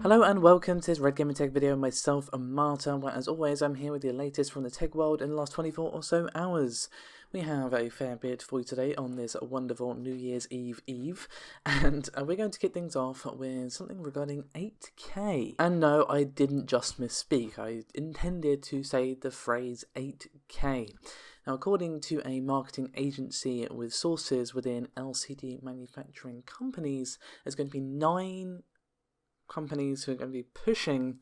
Hello and welcome to this Red Gaming Tech video. Myself and Marta, where as always I'm here with the latest from the tech world in the last 24 or so hours. We have a fair bit for you today on this wonderful New Year's Eve, and we're going to kick things off with something regarding 8K. And no, I didn't just misspeak, I intended to say the phrase 8K. Now, according to a marketing agency with sources within LCD manufacturing companies, there's going to be 9 companies who are going to be pushing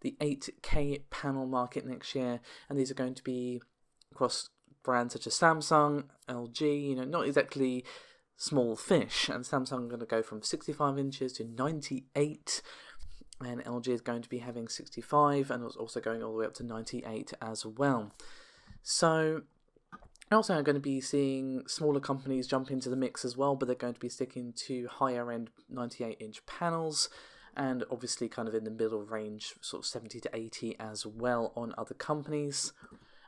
the 8K panel market next year, and these are going to be across brands such as Samsung, LG, not exactly small fish, and Samsung are going to go from 65 inches to 98, and LG is going to be having 65, and also going all the way up to 98 as well. So also I'm going to be seeing smaller companies jump into the mix as well, but they're going to be sticking to higher end 98-inch panels, and obviously kind of in the middle range, sort of 70 to 80 as well on other companies.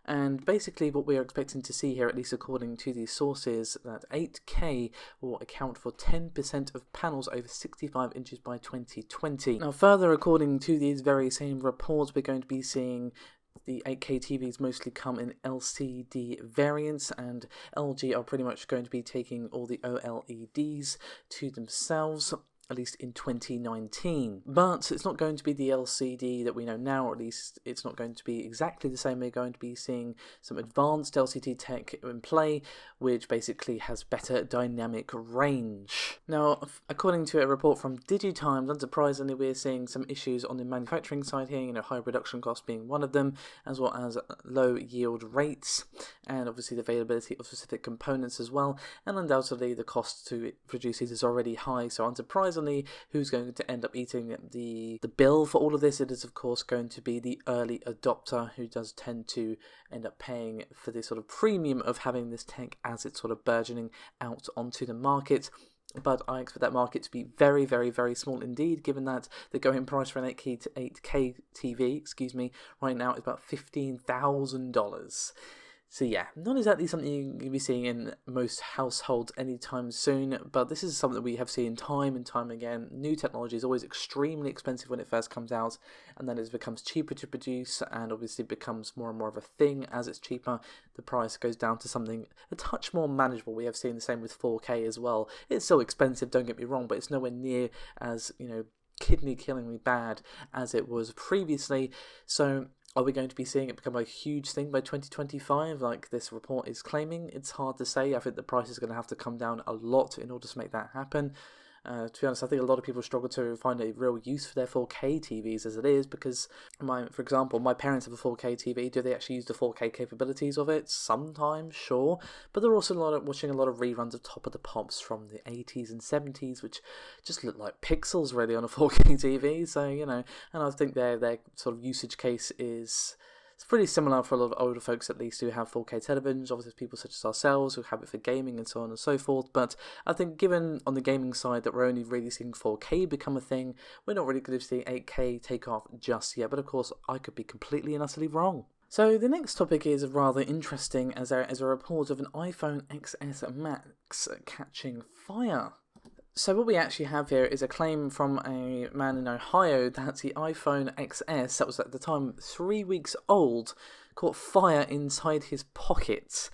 And basically what we are expecting to see here, at least according to these sources, that 8K will account for 10% of panels over 65 inches by 2020. Now further, according to these very same reports, we're going to be seeing the 8K TVs mostly come in LCD variants, and LG are pretty much going to be taking all the OLEDs to themselves, at least in 2019. But it's not going to be the LCD that we know now, or at least it's not going to be exactly the same. We're going to be seeing some advanced LCD tech in play, which basically has better dynamic range. Now, according to a report from DigiTimes, unsurprisingly, we're seeing some issues on the manufacturing side here, high production costs being one of them, as well as low yield rates, and obviously the availability of specific components as well, and undoubtedly the cost to produce these is already high, so unsurprisingly, who's going to end up eating the bill for all of this? It is of course going to be the early adopter, who does tend to end up paying for this sort of premium of having this tech as it's sort of burgeoning out onto the market. But I expect that market to be very, very, very small indeed, given that the going price for an 8K TV, right now is about $15,000. So yeah, not exactly something you're going to be seeing in most households anytime soon, but this is something that we have seen time and time again. New technology is always extremely expensive when it first comes out, and then as it becomes cheaper to produce, and obviously becomes more and more of a thing as it's cheaper, the price goes down to something a touch more manageable. We have seen the same with 4K as well. It's still expensive, don't get me wrong, but it's nowhere near as, kidney-killingly bad as it was previously. So are we going to be seeing it become a huge thing by 2025, like this report is claiming? It's hard to say. I think the price is going to have to come down a lot in order to make that happen. To be honest, I think a lot of people struggle to find a real use for their 4K TVs as it is, because, for example, my parents have a 4K TV. Do they actually use the 4K capabilities of it? Sometimes, sure, but they're also watching a lot of reruns of Top of the Pops from the 80s and 70s, which just look like pixels really on a 4K TV. So, and I think their sort of usage case is... It's pretty similar for a lot of older folks, at least, who have 4K televisions. Obviously, people such as ourselves who have it for gaming and so on and so forth. But I think given on the gaming side that we're only really seeing 4K become a thing, we're not really going to see 8K take off just yet. But of course, I could be completely and utterly wrong. So the next topic is rather interesting, as there is a report of an iPhone XS Max catching fire. So what we actually have here is a claim from a man in Ohio that the iPhone XS, that was at the time 3 weeks old, caught fire inside his pocket.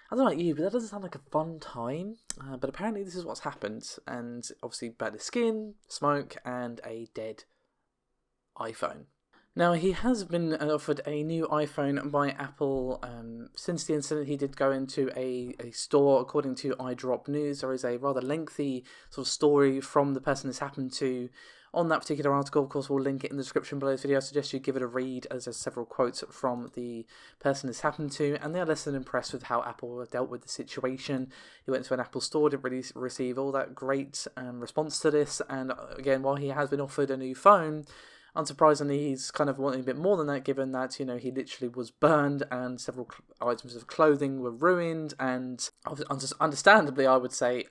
I don't know about you, but that doesn't sound like a fun time. But apparently this is what's happened, and obviously bad skin, smoke, and a dead iPhone. Now, he has been offered a new iPhone by Apple. Since the incident, he did go into a store. According to iDrop News, there is a rather lengthy sort of story from the person this happened to on that particular article. Of course, we'll link it in the description below this video. I suggest you give it a read, as there's several quotes from the person this happened to, and they're less than impressed with how Apple dealt with the situation. He went to an Apple store, didn't really receive all that great response to this, and again, while he has been offered a new phone, unsurprisingly, he's kind of wanting a bit more than that, given that, he literally was burned and several items of clothing were ruined, and understandably, I would say,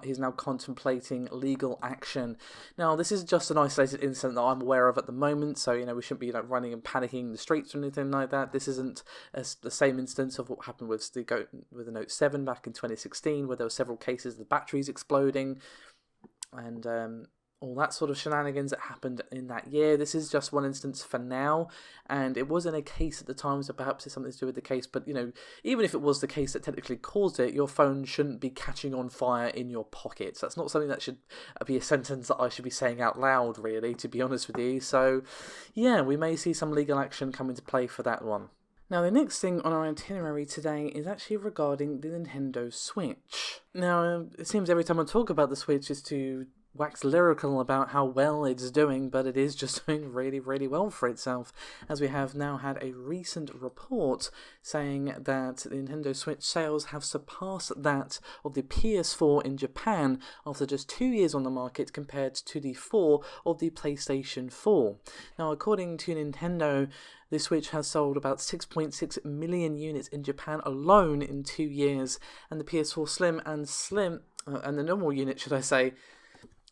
he's now contemplating legal action. Now, this is just an isolated incident that I'm aware of at the moment, so, we shouldn't be running and panicking the streets or anything like that. This isn't the same instance of what happened with the Note 7 back in 2016, where there were several cases of the batteries exploding, and all that sort of shenanigans that happened in that year. This is just one instance for now, and it wasn't a case at the time, so perhaps it's something to do with the case, but even if it was the case that technically caused it, your phone shouldn't be catching on fire in your pockets. That's not something that should be a sentence that I should be saying out loud, really, to be honest with you. So yeah, we may see some legal action come into play for that one. Now, the next thing on our itinerary today is actually regarding the Nintendo Switch. Now, it seems every time I talk about the Switch is to wax lyrical about how well it's doing, but it is just doing really, really well for itself, as we have now had a recent report saying that the Nintendo Switch sales have surpassed that of the PS4 in Japan after just 2 years on the market compared to the 4 of the PlayStation 4. Now, according to Nintendo, the Switch has sold about 6.6 million units in Japan alone in 2 years, and the PS4 Slim and the normal unit, should I say,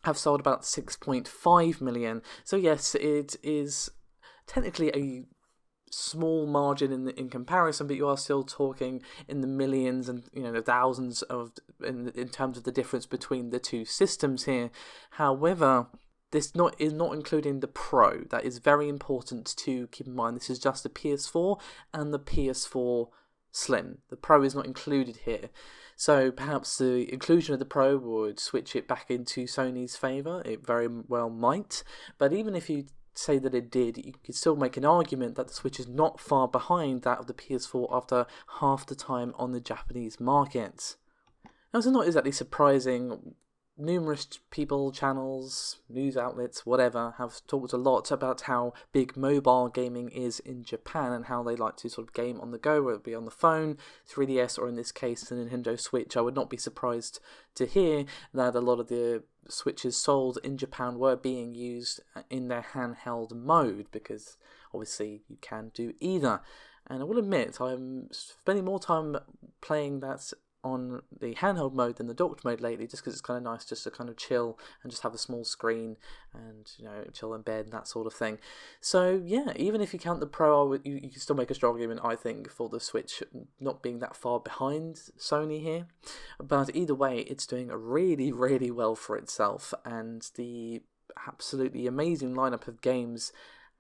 have sold about 6.5 million. So yes, it is technically a small margin in comparison, but you are still talking in the millions and the thousands of in terms of the difference between the two systems here. However, this is not including the Pro. That is very important to keep in mind. This is just the PS4 and the PS4 Slim. The Pro is not included here. So perhaps the inclusion of the Pro would switch it back into Sony's favour. It very well might. But even if you say that it did, you could still make an argument that the Switch is not far behind that of the PS4 after half the time on the Japanese market. Now, it's not exactly surprising. Numerous people, channels, news outlets, whatever, have talked a lot about how big mobile gaming is in Japan and how they like to sort of game on the go, whether it be on the phone, 3DS, or in this case, the Nintendo Switch. I would not be surprised to hear that a lot of the Switches sold in Japan were being used in their handheld mode, because obviously you can do either. And I will admit, I'm spending more time playing that on the handheld mode than the docked mode lately, just because it's kind of nice just to kind of chill and just have a small screen and chill in bed and that sort of thing. So yeah, even if you count the Pro, you can still make a strong argument, I think, for the Switch not being that far behind Sony here. But either way, it's doing really, really well for itself, and the absolutely amazing lineup of games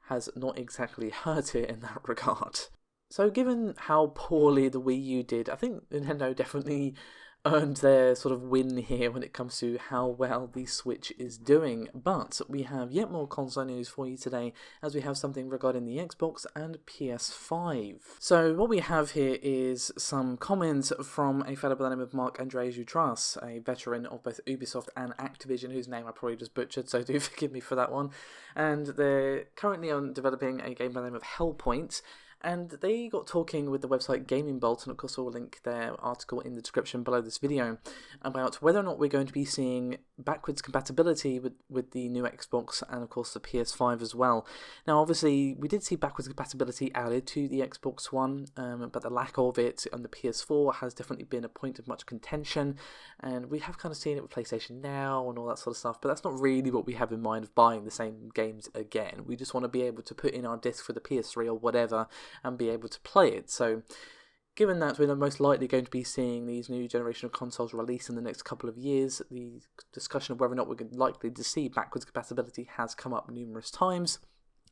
has not exactly hurt it in that regard. So given how poorly the Wii U did, I think Nintendo definitely earned their sort of win here when it comes to how well the Switch is doing. But we have yet more console news for you today, as we have something regarding the Xbox and PS5. So what we have here is some comments from a fellow by the name of Marc-André Jutras, a veteran of both Ubisoft and Activision, whose name I probably just butchered, so do forgive me for that one. And they're currently developing a game by the name of Hellpoint. And they got talking with the website Gaming Bolt, and of course I'll link their article in the description below this video, about whether or not we're going to be seeing backwards compatibility with the new Xbox and of course the PS5 as well. Now obviously we did see backwards compatibility added to the Xbox One, but the lack of it on the PS4 has definitely been a point of much contention, and we have kind of seen it with PlayStation Now and all that sort of stuff, but that's not really what we have in mind of buying the same games again. We just want to be able to put in our disc for the PS3 or whatever and be able to play it. So given that we're most likely going to be seeing these new generation of consoles release in the next couple of years, the discussion of whether or not we're likely to see backwards compatibility has come up numerous times,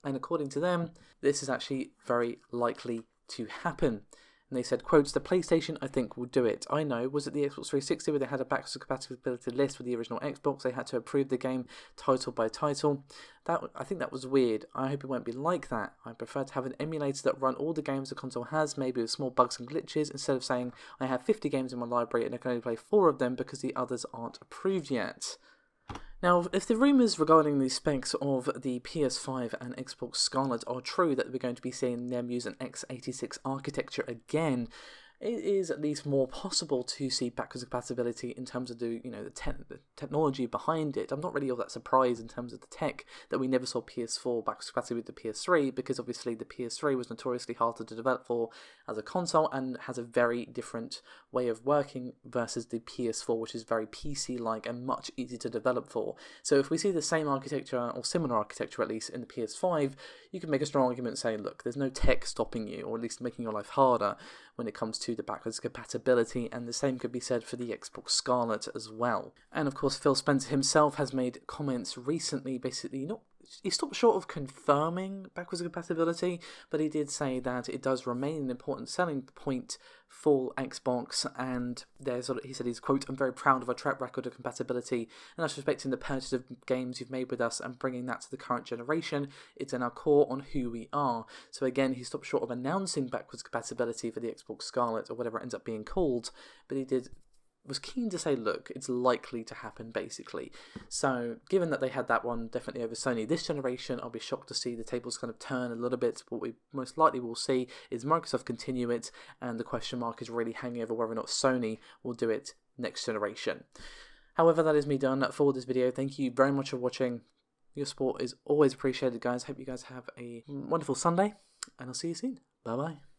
and according to them, this is actually very likely to happen. And they said, quotes, "The PlayStation, I think, will do it. I know, was it the Xbox 360 where they had a backwards compatibility list with the original Xbox? They had to approve the game title by title. I think that was weird. I hope it won't be like that. I prefer to have an emulator that run all the games the console has, maybe with small bugs and glitches, instead of saying I have 50 games in my library and I can only play 4 of them because the others aren't approved yet." Now, if the rumours regarding the specs of the PS5 and Xbox Scarlet are true, that we're going to be seeing them use an x86 architecture again, it is at least more possible to see backwards compatibility in terms of the technology behind it. I'm not really all that surprised in terms of the tech that we never saw PS4 backwards compatible with the PS3, because obviously the PS3 was notoriously harder to develop for as a console and has a very different way of working versus the PS4, which is very PC-like and much easier to develop for. So if we see the same architecture, or similar architecture at least, in the PS5, you can make a strong argument saying, look, there's no tech stopping you, or at least making your life harder when it comes to to the backwards compatibility, and the same could be said for the Xbox Scarlet as well. And of course, Phil Spencer himself has made comments recently, basically he stopped short of confirming backwards compatibility, but he did say that it does remain an important selling point for Xbox, and he said he's, quote, "I'm very proud of our track record of compatibility, and that's respecting the purchase of games you've made with us and bringing that to the current generation. It's in our core on who we are." So again, he stopped short of announcing backwards compatibility for the Xbox Scarlet, or whatever it ends up being called, but he was keen to say, look, it's likely to happen, basically. So given that they had that one definitely over Sony this generation, I'll be shocked to see the tables kind of turn a little bit. What we most likely will see is Microsoft continue it, and the question mark is really hanging over whether or not Sony will do it next generation. However, that is me done for this video. Thank you very much for watching. Your support is always appreciated, guys. Hope you guys have a wonderful Sunday, and I'll see you soon. Bye-bye.